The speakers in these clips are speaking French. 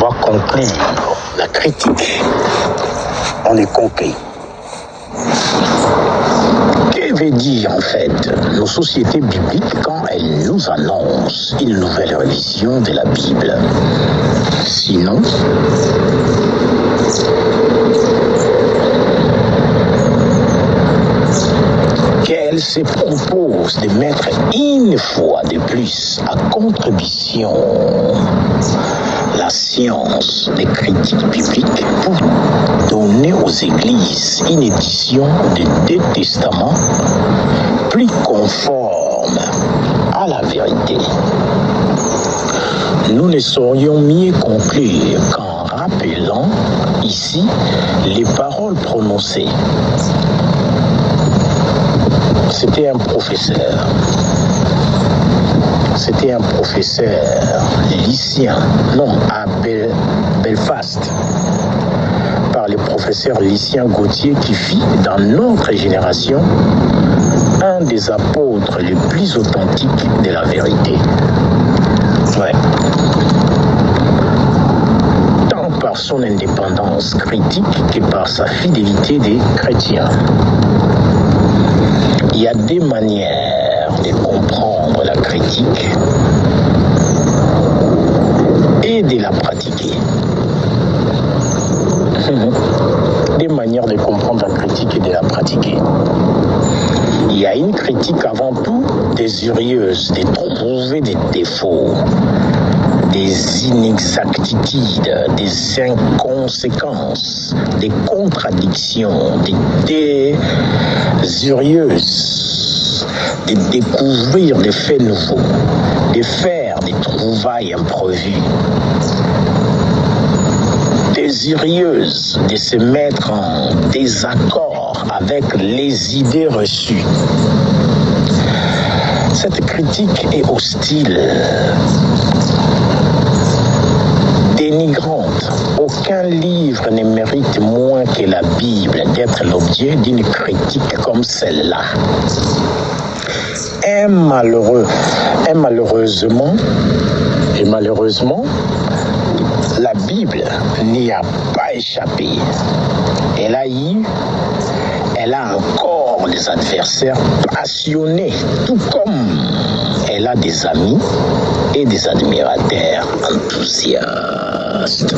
va conclure la critique. On est conquis. Que veut dire en fait nos sociétés bibliques quand elles nous annoncent une nouvelle révision de la Bible? Sinon, qu'elles se proposent de mettre une fois de plus à contribution la science des critiques bibliques pour donner aux églises une édition des deux testaments plus conforme à la vérité. Nous ne saurions mieux conclure qu'en rappelant ici les paroles prononcées. C'était un professeur lycéen, non, à Belfast, par le professeur Lucien Gauthier, qui fit dans notre génération un des apôtres les plus authentiques de la vérité. Ouais. Tant par son indépendance critique que par sa fidélité des chrétiens. Il y a des manières de comprendre la critique et de la pratiquer. Des manières de comprendre la critique et de la pratiquer. Il y a une critique avant tout désireuse de trouver des défauts, des inexactitudes, des inconséquences, des contradictions, des désireuse de découvrir des faits nouveaux, de faire des trouvailles imprévues, désireuse de se mettre en désaccord avec les idées reçues. Cette critique est hostile, dénigrante. Aucun livre ne mérite moins que la Bible d'être l'objet d'une critique comme celle-là. Et malheureusement, la Bible n'y a pas échappé. Elle a encore des adversaires passionnés, tout comme elle a des amis et des admirateurs enthousiastes.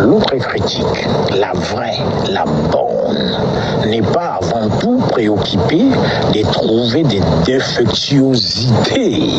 L'autre critique, la vraie, la bonne, n'est pas avant tout préoccupée de trouver des défectuosités